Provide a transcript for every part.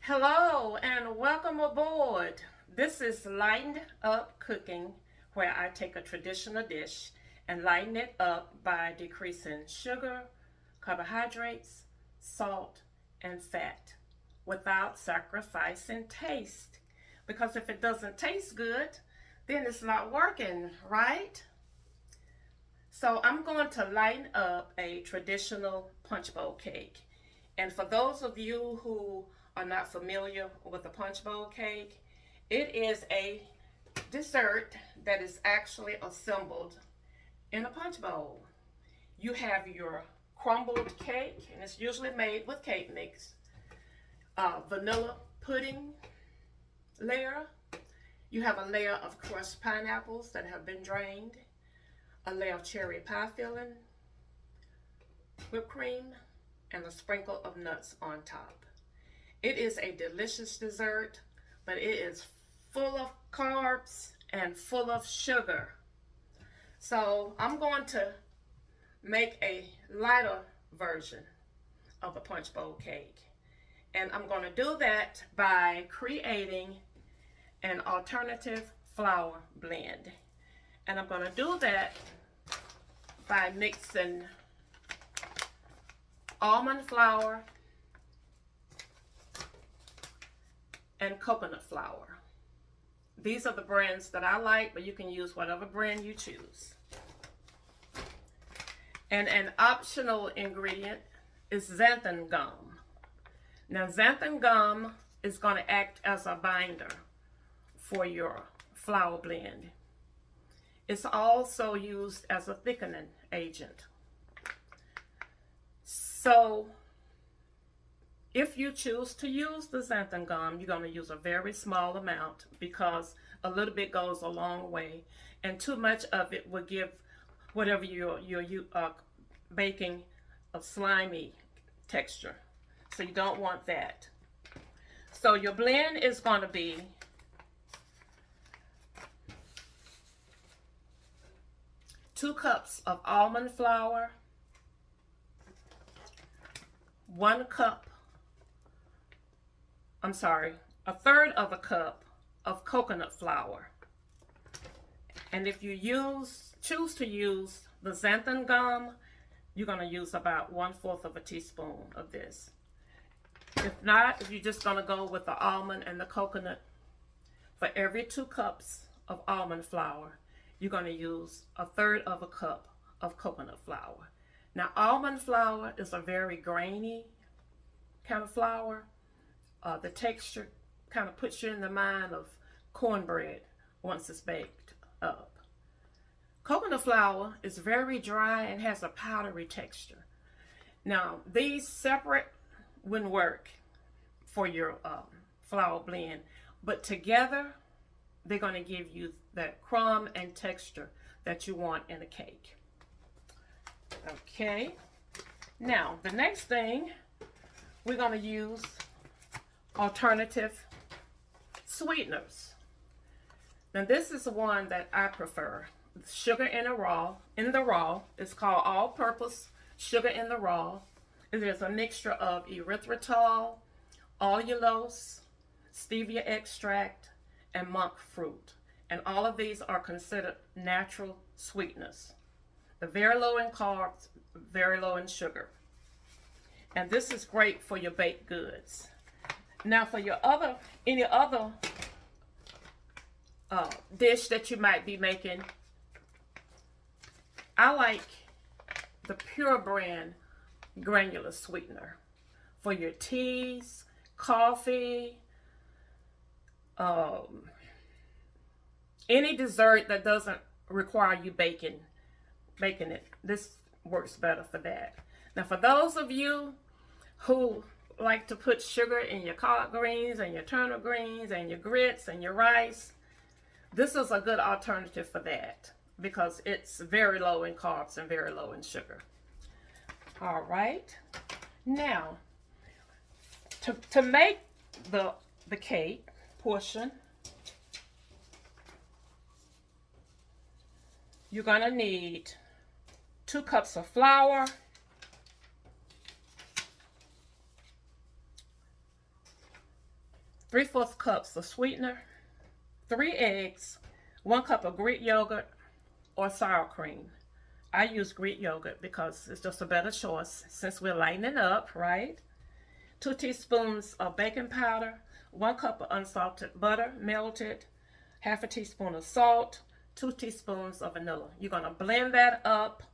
Hello and welcome aboard. This is Lightened Up Cooking, where I take a traditional dish and lighten it up by decreasing sugar, carbohydrates, salt, and fat without sacrificing taste. Because if it doesn't taste good, then it's not working, right? So I'm going to lighten up a traditional punch bowl cake. And for those of you who are not familiar with a punch bowl cake, it is a dessert that is actually assembled in a punch bowl. You have your crumbled cake, and it's usually made with cake mix, vanilla pudding layer. You have a layer of crushed pineapples that have been drained, a layer of cherry pie filling, whipped cream, and a sprinkle of nuts on top. It is a delicious dessert, but it is full of carbs and full of sugar. So I'm going to make a lighter version of a punch bowl cake. And I'm going to do that by creating an alternative flour blend. And I'm going to do that by mixing almond flour and coconut flour. These are the brands that I like, but you can use whatever brand you choose. And an optional ingredient is xanthan gum. Now, xanthan gum is going to act as a binder for your flour blend. It's also used as a thickening agent. So, if you choose to use the xanthan gum, you're going to use a very small amount because a little bit goes a long way, and too much of it will give whatever you're baking a slimy texture. So you don't want that. So your blend is going to be 2 cups of almond flour, 1 third of a cup of coconut flour. And if you choose to use the xanthan gum, you're going to use about 1/4 of a teaspoon of this. If not, if you're just going to go with the almond and the coconut, for every 2 cups of almond flour, you're going to use 1/3 of a cup of coconut flour. Now, almond flour is a very grainy kind of flour. The texture kind of puts you in the mind of cornbread once it's baked up. Coconut flour is very dry and has a powdery texture. Now, these separate wouldn't work for your flour blend, but together they're going to give you that crumb and texture that you want in a cake. Okay, now the next thing, we're going to use alternative sweeteners. Now this is the one that I prefer. Sugar in the raw. It's called all-purpose sugar in the raw. It is a mixture of erythritol, allulose, stevia extract, and monk fruit. And all of these are considered natural sweeteners. They're very low in carbs, very low in sugar. And this is great for your baked goods. Now for your any other dish that you might be making, I like the Pure brand granular sweetener for your teas, coffee, any dessert that doesn't require you baking it. This works better for that. Now for those of you who like to put sugar in your collard greens and your turnip greens and your grits and your rice, this is a good alternative for that because it's very low in carbs and very low in sugar. All right, now to make the cake portion, you're gonna need 2 cups of flour, 3/4 cups of sweetener, 3 eggs, 1 cup of Greek yogurt or sour cream. I use Greek yogurt because it's just a better choice since we're lightening up, right? 2 teaspoons of baking powder, 1 cup of unsalted butter melted, half a teaspoon of salt, 2 teaspoons of vanilla. You're going to blend that up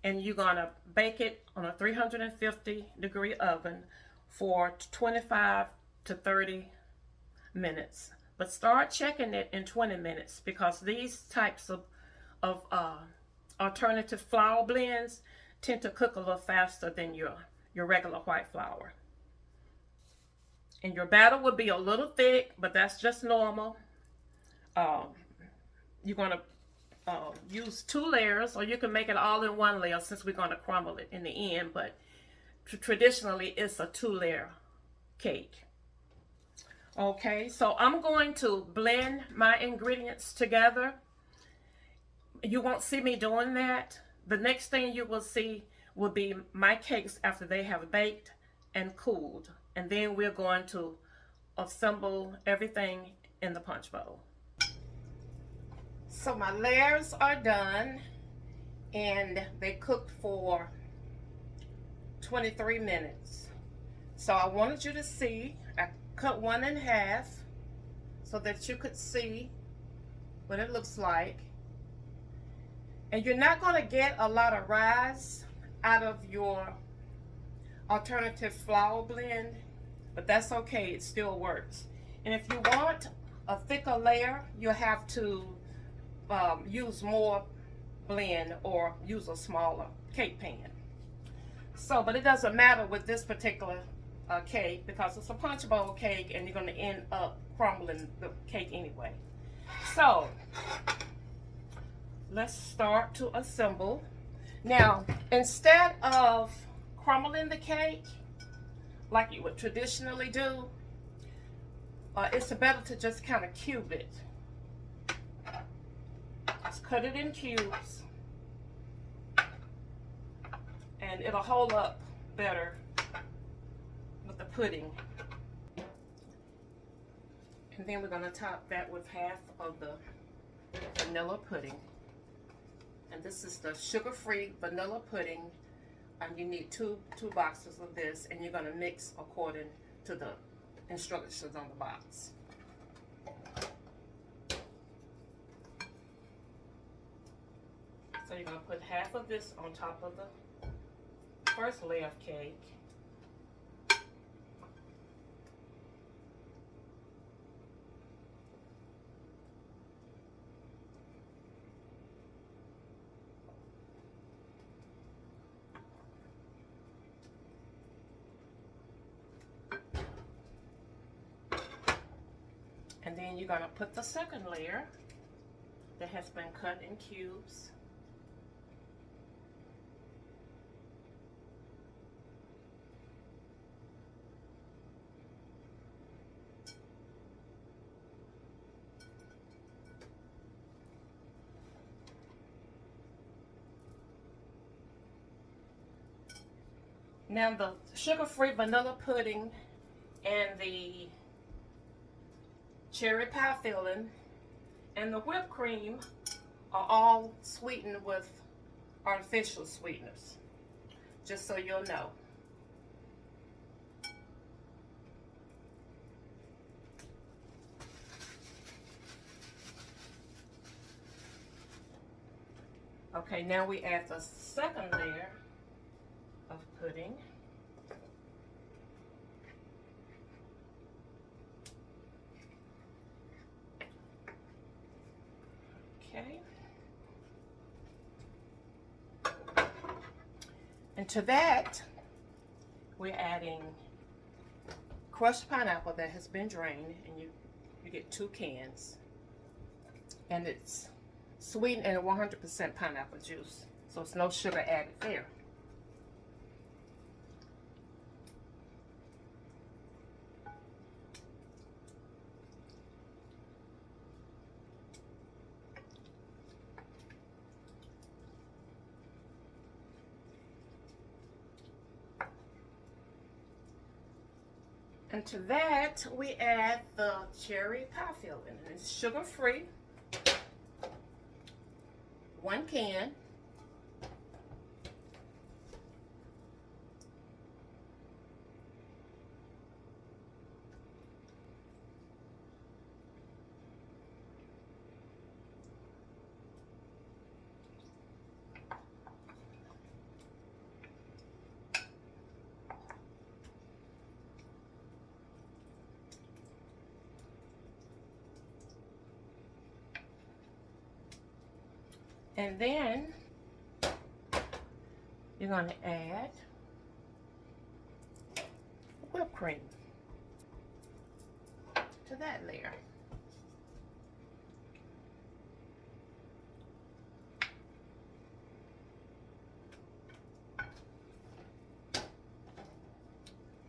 and you're going to bake it on a 350-degree oven for 25 to 30 minutes. But start checking it in 20 minutes because these types of alternative flour blends tend to cook a little faster than your regular white flour. And your batter will be a little thick, but that's just normal. You're going to use 2 layers, or you can make it all in 1 layer since we're going to crumble it in the end, but traditionally it's a 2-layer cake. Okay, so I'm going to blend my ingredients together. You won't see me doing that. The next thing you will see will be my cakes after they have baked and cooled, and then we're going to assemble everything in the punch bowl. So my layers are done and they cooked for 23 minutes. So I wanted you to see, I cut one in half so that you could see what it looks like. And you're not going to get a lot of rise out of your alternative flour blend, but that's okay, it still works. And if you want a thicker layer, you'll have to use more blend or use a smaller cake pan. So, but it doesn't matter with this particular cake because it's a punch bowl cake and you're going to end up crumbling the cake anyway. So, let's start to assemble. Now, instead of crumbling the cake like you would traditionally do, it's better to just kind of cube it. Just cut it in cubes and it'll hold up better with the pudding. And then we're going to top that with half of the vanilla pudding. And this is the sugar-free vanilla pudding. And you need two boxes of this, and you're going to mix according to the instructions on the box. So you're going to put half of this on top of the first layer of cake. And then you're going to put the second layer that has been cut in cubes. Now the sugar-free vanilla pudding and the cherry pie filling and the whipped cream are all sweetened with artificial sweeteners, just so you'll know. Okay, now we add the second layer of pudding. Okay. And to that, we're adding crushed pineapple that has been drained, and you get 2 cans. And it's sweetened and 100% pineapple juice, so it's no sugar added there. And to that, we add the cherry pie filling. It's sugar-free. 1 can. And then you're going to add whipped cream to that layer.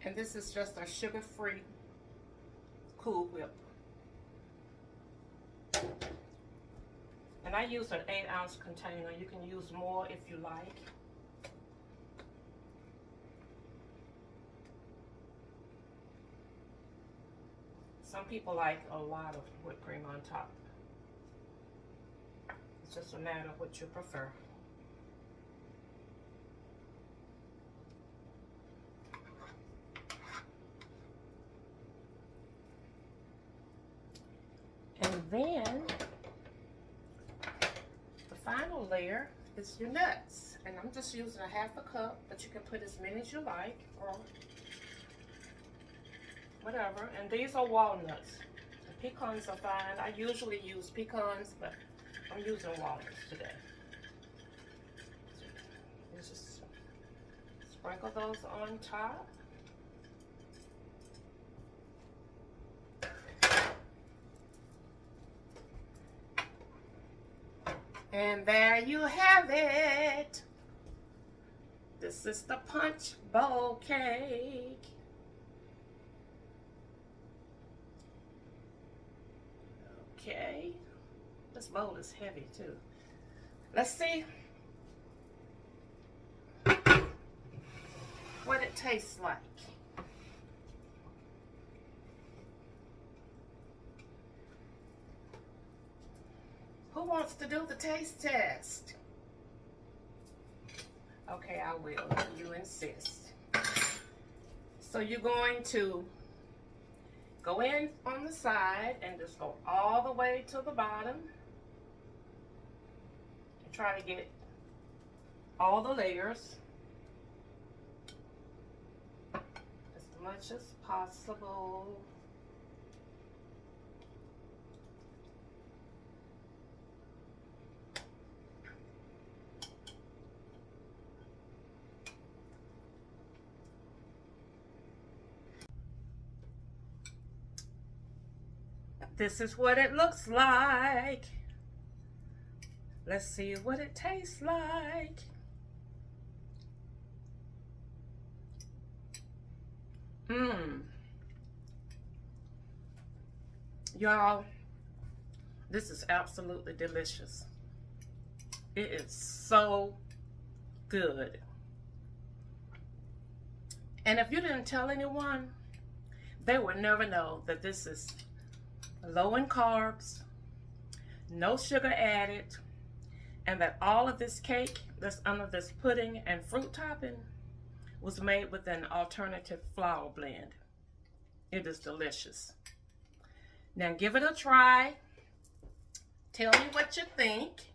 And this is just a sugar-free Cool Whip. And I use an 8-ounce container. You can use more if you like. Some people like a lot of whipped cream on top. It's just a matter of what you prefer. And then the final layer is your nuts. And I'm just using a 1/2 cup, but you can put as many as you like or whatever. And these are walnuts. The pecans are fine. I usually use pecans, but I'm using walnuts today. So just sprinkle those on top. And there you have it. This is the punch bowl cake. Okay. This bowl is heavy too. Let's see what it tastes like. Who wants to do the taste test? Okay, I will, if you insist. So you're going to go in on the side and just go all the way to the bottom. And try to get all the layers as much as possible. This is what it looks like. Let's see what it tastes like. Y'all, this is absolutely delicious. It is so good. And if you didn't tell anyone, they would never know that this is low in carbs, no sugar added, and that all of this cake that's under this pudding and fruit topping was made with an alternative flour blend. It is delicious. Now give it a try. Tell me what you think.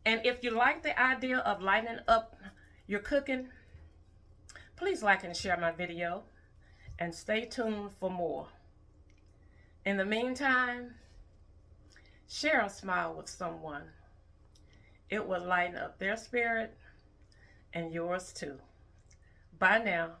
And if you like the idea of lightening up your cooking, please like and share my video and stay tuned for more. In the meantime, share a smile with someone. It will lighten up their spirit and yours too. Bye now.